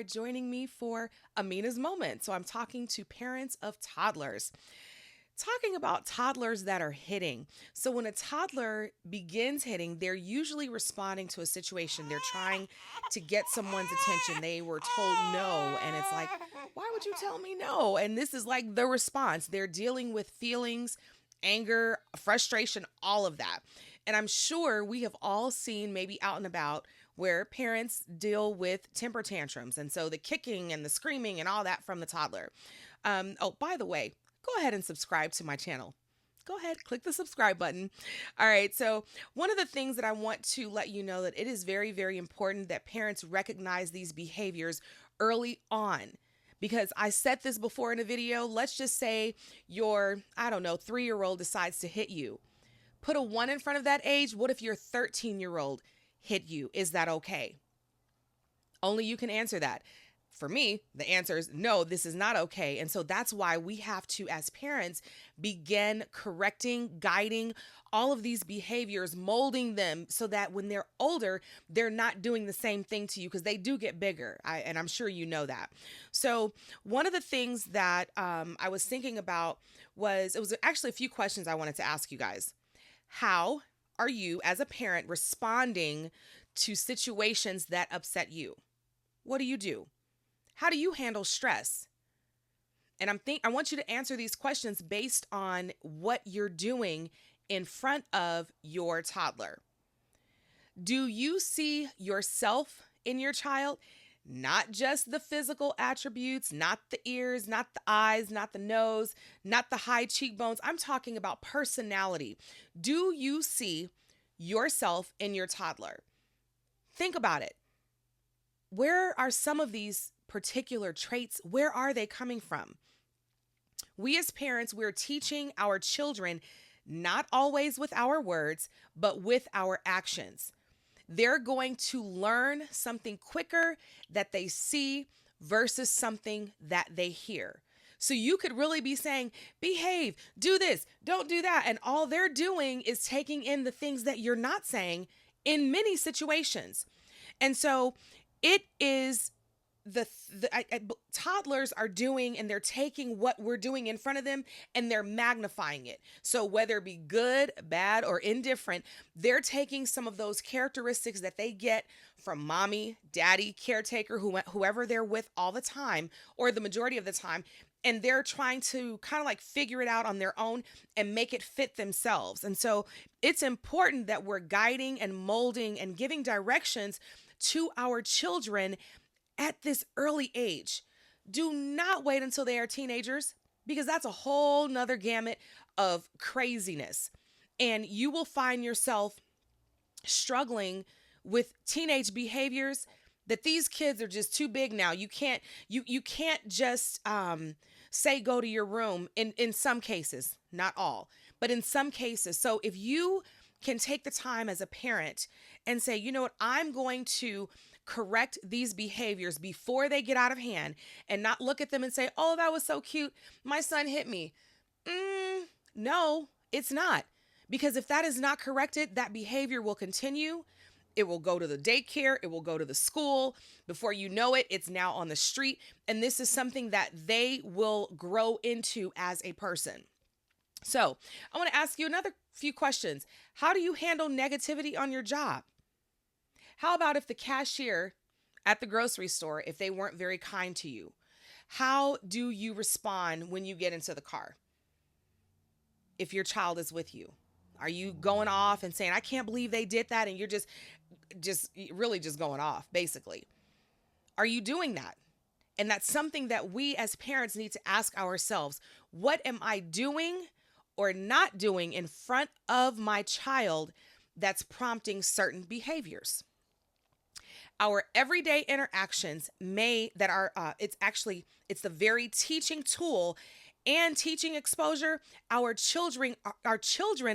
joining me for Amina's Moment. So I'm talking to parents of toddlers, talking about toddlers that are hitting. So when a toddler begins hitting, they're usually responding to a situation. They're trying to get someone's attention. They were told no, and it's like, why would you tell me no? And this is like the response. They're dealing with feelings, anger, frustration, all of that. And I'm sure we have all seen, maybe out and about, where parents deal with temper tantrums. And so the kicking and the screaming and all that from the toddler. Oh, by the way, go ahead and subscribe to my channel. Go ahead, click the subscribe button. All right, so one of the things that I want to let you know that it is very, very important that parents recognize these behaviors early on. Because I said this before in a video, let's just say your, I don't know, 3-year-old decides to hit you. Put a 1 in front of that age. What if your 13-year-old hit you? Is that okay? Only you can answer that. For me, the answer is no, this is not okay. And so that's why we have to, as parents, begin correcting, guiding all of these behaviors, molding them so that when they're older, they're not doing the same thing to you because they do get bigger. And I'm sure you know that. So one of the things that I was thinking about it was actually a few questions I wanted to ask you guys. How are you, as a parent, responding to situations that upset you? What do you do? How do you handle stress? And I want you to answer these questions based on what you're doing in front of your toddler. Do you see yourself in your child? Not just the physical attributes, not the ears, not the eyes, not the nose, not the high cheekbones. I'm talking about personality. Do you see yourself in your toddler? Think about it. Where are some of these particular traits? Where are they coming from? We as parents, we're teaching our children not always with our words, but with our actions. They're going to learn something quicker that they see versus something that they hear. So you could really be saying, behave, do this, don't do that. And all they're doing is taking in the things that you're not saying in many situations. And so it is toddlers are doing, and they're taking what we're doing in front of them and they're magnifying it. So whether it be good, bad, or indifferent, they're taking some of those characteristics that they get from mommy, daddy, caretaker, whoever they're with all the time, or the majority of the time, and they're trying to kind of like figure it out on their own and make it fit themselves. And so it's important that we're guiding and molding and giving directions to our children at this early age. Do not wait until they are teenagers, because that's a whole nother gamut of craziness. And you will find yourself struggling with teenage behaviors that these kids are just too big now. You can't just say go to your room in some cases, not all, but in some cases. So if you can take the time as a parent and say, you know what, I'm going to correct these behaviors before they get out of hand, and not look at them and say, oh, that was so cute, my son hit me. No, it's not. Because if that is not corrected, that behavior will continue. It will go to the daycare. It will go to the school. Before you know it, it's now on the street. And this is something that they will grow into as a person. So I want to ask you another few questions. How do you handle negativity on your job? How about if the cashier at the grocery store, if they weren't very kind to you? How do you respond when you get into the car? If your child is with you, are you going off and saying, I can't believe they did that? And you're just really just going off, basically. Are you doing that? And that's something that we as parents need to ask ourselves. What am I doing or not doing in front of my child that's prompting certain behaviors? Our everyday interactions it's the very teaching tool and teaching exposure our children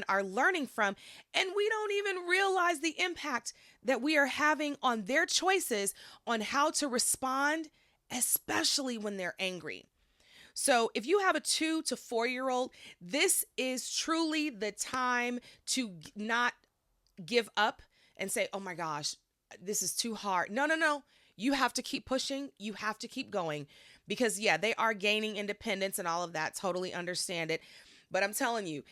are learning from, and we don't even realize the impact that we are having on their choices on how to respond, especially when they're angry. So if you have a 2 to 4-year-old, this is truly the time to not give up and say, oh my gosh, this is too hard. No, no, no. You have to keep pushing. You have to keep going because, yeah, they are gaining independence and all of that. Totally understand it. But I'm telling you,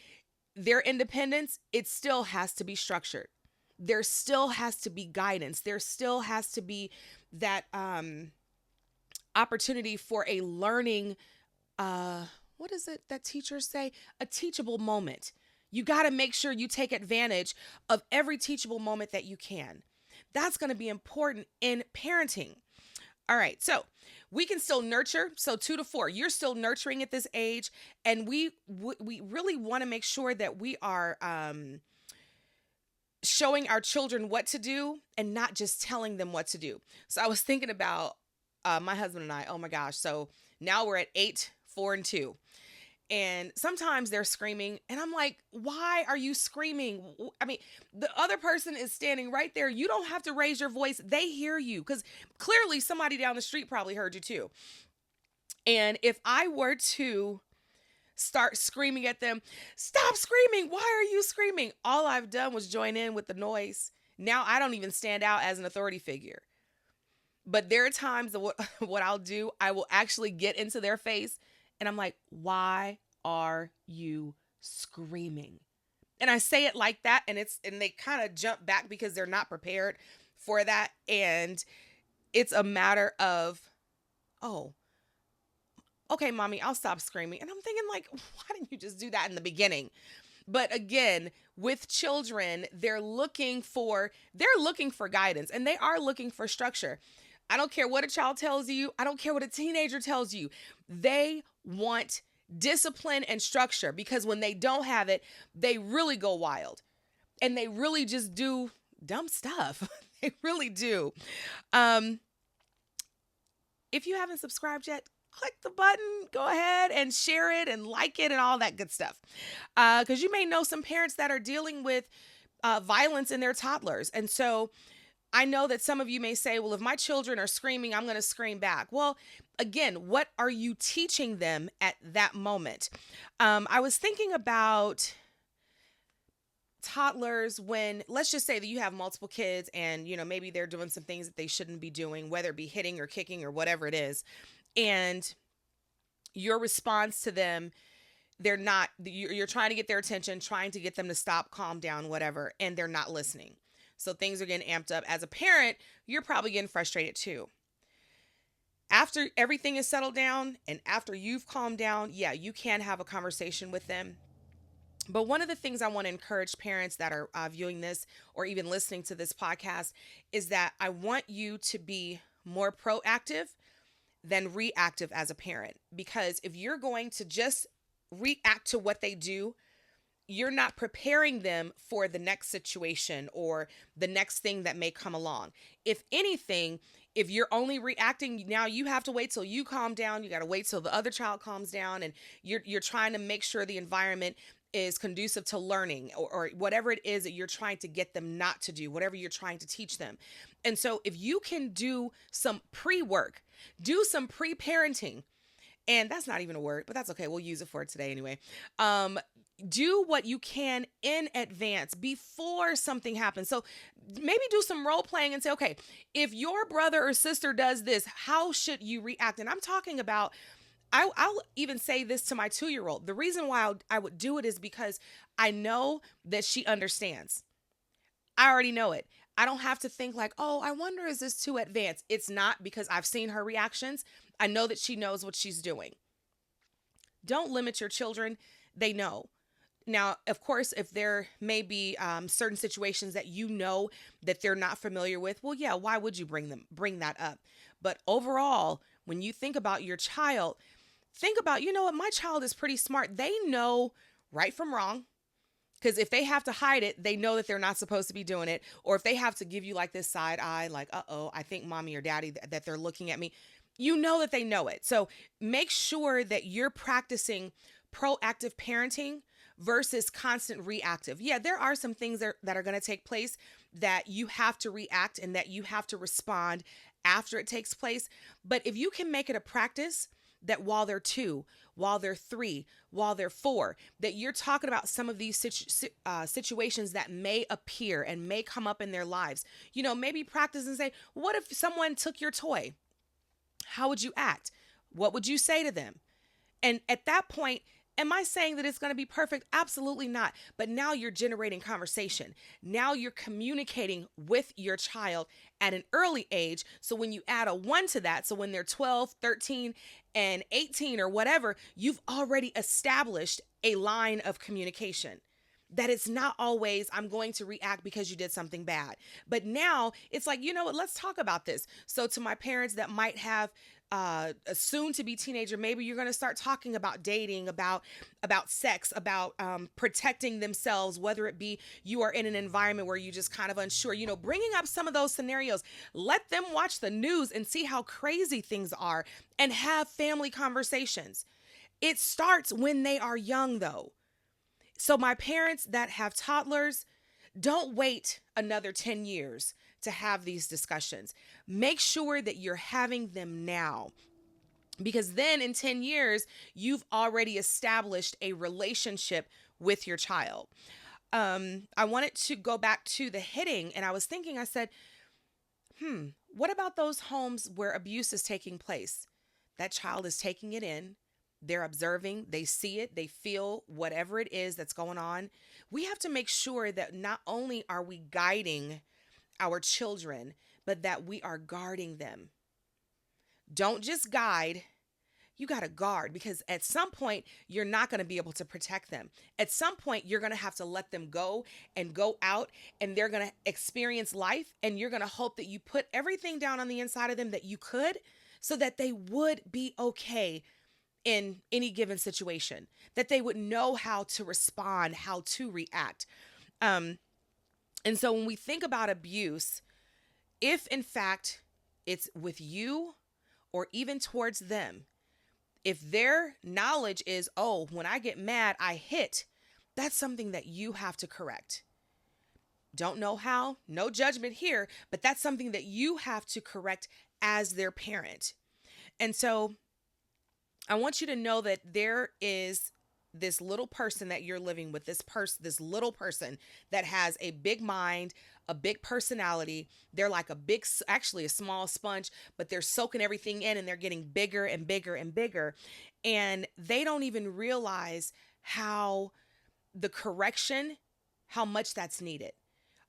their independence, it still has to be structured. There still has to be guidance. There still has to be that opportunity for a learning, uh, what is it that teachers say? A teachable moment. You got to make sure you take advantage of every teachable moment that you can. That's going to be important in parenting. All right, so we can still nurture. So 2 to 4, you're still nurturing at this age, and we really want to make sure that we are showing our children what to do and not just telling them what to do. So I was thinking about my husband and I. Oh my gosh! So now we're at 8, 4, and 2. And sometimes they're screaming, and I'm like, why are you screaming? I mean, the other person is standing right there. You don't have to raise your voice. They hear you because clearly somebody down the street probably heard you too. And if I were to start screaming at them, stop screaming. Why are you screaming? All I've done was join in with the noise. Now I don't even stand out as an authority figure. But there are times that what I'll do, I will actually get into their face and I'm like, why are you screaming? And I say it like that, and they kind of jump back because they're not prepared for that. And it's a matter of, oh, okay, mommy, I'll stop screaming. And I'm thinking, like, why didn't you just do that in the beginning? But again, with children, they're looking for guidance, and they are looking for structure. I don't care what a child tells you. I don't care what a teenager tells you. They want discipline and structure because when they don't have it, they really go wild and they really just do dumb stuff. They really do. If you haven't subscribed yet, click the button, go ahead and share it and like it and all that good stuff. Because you may know some parents that are dealing with violence in their toddlers. And so I know that some of you may say, well, if my children are screaming, I'm going to scream back. Well, again, what are you teaching them at that moment? I was thinking about toddlers when, let's just say that you have multiple kids and, maybe they're doing some things that they shouldn't be doing, whether it be hitting or kicking or whatever it is. And your response to them, you're trying to get their attention, trying to get them to stop, calm down, whatever, and they're not listening. So things are getting amped up. As a parent, you're probably getting frustrated too. After everything is settled down and after you've calmed down, yeah, you can have a conversation with them. But one of the things I want to encourage parents that are viewing this or even listening to this podcast is that I want you to be more proactive than reactive as a parent. Because if you're going to just react to what they do, you're not preparing them for the next situation or the next thing that may come along. If anything, if you're only reacting, now you have to wait till you calm down. You got to wait till the other child calms down, and you're trying to make sure the environment is conducive to learning or whatever it is that you're trying to get them not to do, whatever you're trying to teach them. And so if you can do some pre-work, do some pre-parenting, and that's not even a word, but that's okay. We'll use it for today anyway. Do what you can in advance before something happens. So maybe do some role playing and say, okay, if your brother or sister does this, how should you react? And I'm talking about, I'll even say this to my 2-year-old. The reason why I would do it is because I know that she understands. I already know it. I don't have to think like, oh, I wonder, is this too advanced? It's not, because I've seen her reactions. I know that she knows what she's doing. Don't limit your children. They know. Now, of course, if there may be certain situations that you know that they're not familiar with, well, yeah, why would you bring that up? But overall, when you think about your child, think about, you know what, my child is pretty smart. They know right from wrong. Because if they have to hide it, they know that they're not supposed to be doing it. Or if they have to give you like this side eye, like, uh-oh, I think mommy or daddy that they're looking at me, you know that they know it. So make sure that you're practicing proactive parenting versus constant reactive. Yeah, there are some things that are going to take place that you have to react and that you have to respond after it takes place. But if you can make it a practice that while they're 2, while they're 3, while they're 4, that you're talking about some of these situations that may appear and may come up in their lives. Maybe practice and say, what if someone took your toy? How would you act? What would you say to them? And at that point, am I saying that it's going to be perfect? Absolutely not. But now you're generating conversation. Now you're communicating with your child at an early age. So when you add a 1 to that, so when they're 12, 13, and 18 or whatever, you've already established a line of communication. That it's not always, I'm going to react because you did something bad. But now it's like, you know what, let's talk about this. So to my parents that might have a soon to be teenager, maybe you're going to start talking about dating, about sex, about protecting themselves, whether it be you are in an environment where you just kind of unsure, bringing up some of those scenarios. Let them watch the news and see how crazy things are and have family conversations. It starts when they are young, though. So my parents that have toddlers, don't wait another 10 years to have these discussions. Make sure that you're having them now, because then in 10 years, you've already established a relationship with your child. I wanted to go back to the hitting, and I was thinking, I said, what about those homes where abuse is taking place? That child is taking it in. They're observing, they see it, they feel whatever it is that's going on. We have to make sure that not only are we guiding our children, but that we are guarding them. Don't just guide, you got to guard, because at some point, you're not going to be able to protect them. At some point, you're going to have to let them go and go out, and they're going to experience life, and you're going to hope that you put everything down on the inside of them that you could so that they would be okay in any given situation, that they would know how to respond, how to react. And so when we think about abuse, if in fact it's with you or even towards them, if their knowledge is, oh, when I get mad, I hit, that's something that you have to correct. Don't know how, no judgment here, but that's something that you have to correct as their parent. And so I want you to know that there is this little person that you're living with, this little person that has a big mind, a big personality. They're like actually a small sponge, but they're soaking everything in and they're getting bigger and bigger and bigger. And they don't even realize how the correction, how much that's needed.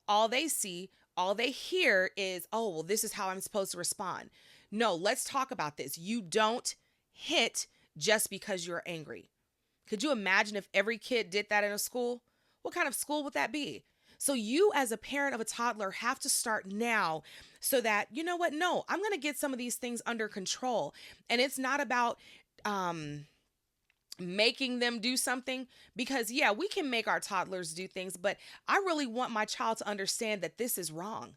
All they see, all they hear is, oh, well, this is how I'm supposed to respond. No, let's talk about this. You don't hit just because you're angry. Could you imagine if every kid did that in a school? What kind of school would that be? So you as a parent of a toddler have to start now so that, you know what? No, I'm going to get some of these things under control. And it's not about making them do something, because yeah, we can make our toddlers do things, but I really want my child to understand that this is wrong.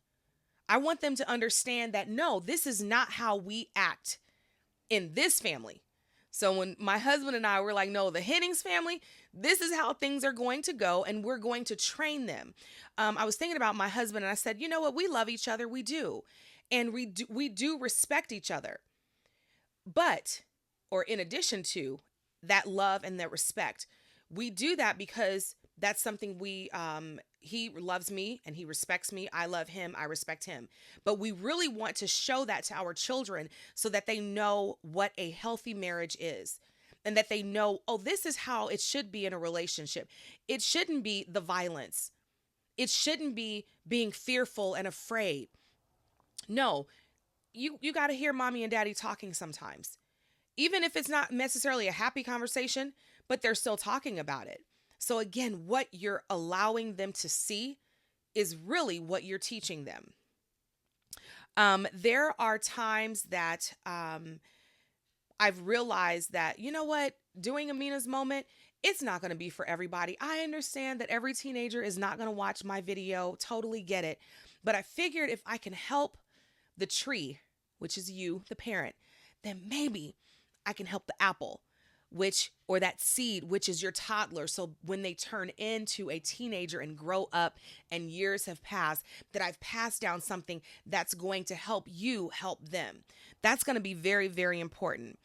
I want them to understand that no, this is not how we act in this family. So when my husband and I were like, no, the Hennings family, this is how things are going to go, and we're going to train them. I was thinking about my husband, and I said, you know what? We love each other. We do. And we do respect each other. But, or in addition to that love and that respect, we do that because that's something he loves me and he respects me. I love him. I respect him. But we really want to show that to our children so that they know what a healthy marriage is, and that they know, oh, this is how it should be in a relationship. It shouldn't be the violence. It shouldn't be being fearful and afraid. No, you got to hear mommy and daddy talking sometimes, even if it's not necessarily a happy conversation, but they're still talking about it. So again, what you're allowing them to see is really what you're teaching them. There are times that I've realized that, you know what, doing Amina's moment, it's not going to be for everybody. I understand that every teenager is not going to watch my video, totally get it. But I figured if I can help the tree, which is you, the parent, then maybe I can help the apple. or that seed, which is your toddler. So when they turn into a teenager and grow up and years have passed, that I've passed down something that's going to help you help them. That's going to be very, very important.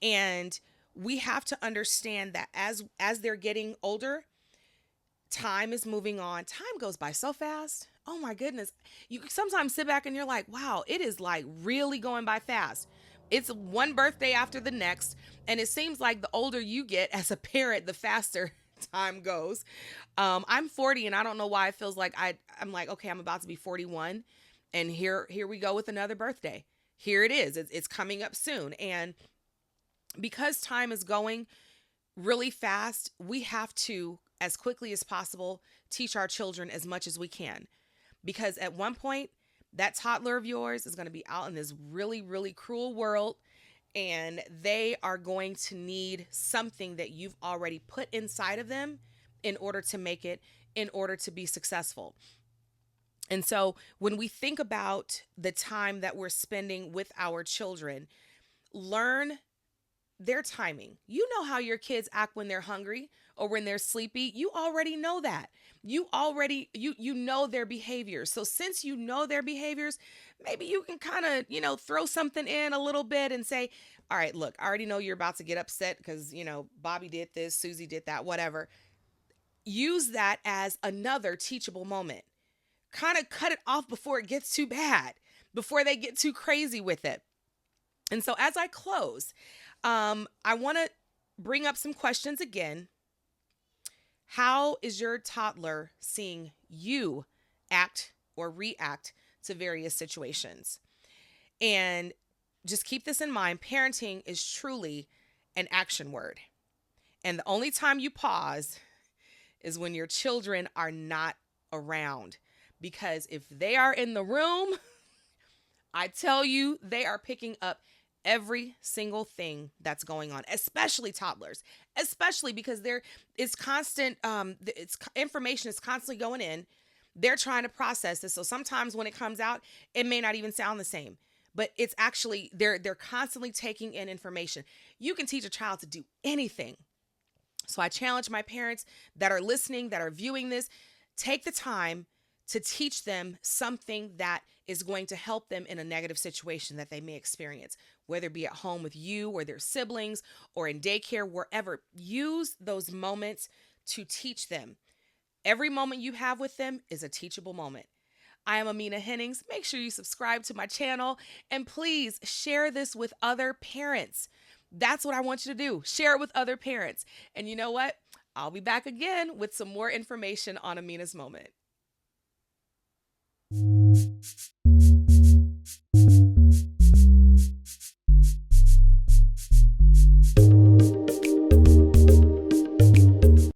And we have to understand that as they're getting older, time is moving on. Time goes by so fast. Oh my goodness. You sometimes sit back and you're like, wow, it is like really going by fast. It's one birthday after the next. And it seems like the older you get as a parent, the faster time goes. I'm 40 and I don't know why it feels like I'm like, okay, I'm about to be 41. And here we go with another birthday. Here it is. It's coming up soon. And because time is going really fast, we have to, as quickly as possible, teach our children as much as we can. Because at one point, that toddler of yours is going to be out in this really, really cruel world, and they are going to need something that you've already put inside of them in order to make it, in order to be successful. And so when we think about the time that we're spending with our children, learn their timing. You know how your kids act when they're hungry or when they're sleepy. You already know that. You know their behaviors. So since you know their behaviors, maybe you can kind of, throw something in a little bit and say, "All right, look, I already know you're about to get upset because, Bobby did this, Susie did that, whatever." Use that as another teachable moment. Kind of cut it off before it gets too bad, before they get too crazy with it. And so as I close, I want to bring up some questions again. How is your toddler seeing you act or react to various situations? And just keep this in mind. Parenting is truly an action word. And the only time you pause is when your children are not around. Because if they are in the room, I tell you, they are picking up every single thing that's going on, especially toddlers, especially because there is constant, information is constantly going in. They're trying to process this. So sometimes when it comes out, it may not even sound the same, but it's actually, they're constantly taking in information. You can teach a child to do anything. So I challenge my parents that are listening, that are viewing this, take the time to teach them something that is going to help them in a negative situation that they may experience, whether it be at home with you or their siblings or in daycare, wherever. Use those moments to teach them. Every moment you have with them is a teachable moment. I am Amina Hennings. Make sure you subscribe to my channel and please share this with other parents. That's what I want you to do. Share it with other parents. And you know what? I'll be back again with some more information on Amina's Moment.